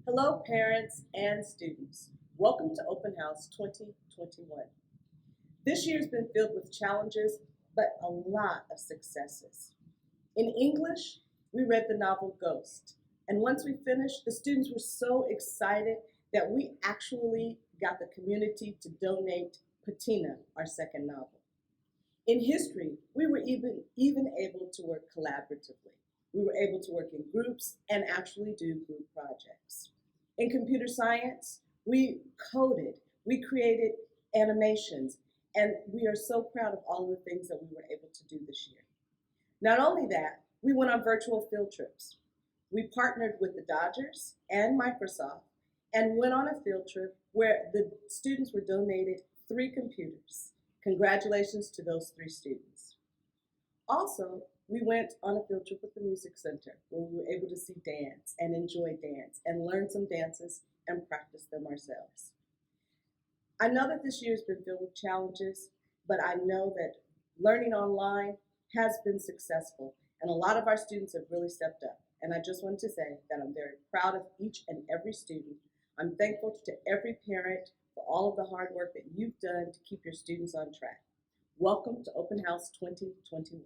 Hello, parents and students. Welcome to Open House 2021. This year's been filled with challenges, but a lot of successes. In English, we read the novel Ghost, and once we finished, the students were so excited that we actually got the community to donate Patina, our second novel. In history, we were even able to work collaboratively. We were able to work in groups and actually do group projects. In computer science, we coded, we created animations, and we are so proud of all of the things that we were able to do this year. Not only that, we went on virtual field trips. We partnered with the Dodgers and Microsoft and went on a field trip where the students were donated 3 computers. Congratulations to those 3 students. Also, we went on a field trip with the Music Center where we were able to see dance and enjoy dance and learn some dances and practice them ourselves. I know that this year has been filled with challenges, but I know that learning online has been successful and a lot of our students have really stepped up. And I just want to say that I'm very proud of each and every student. I'm thankful to every parent for all of the hard work that you've done to keep your students on track. Welcome to Open House 2021.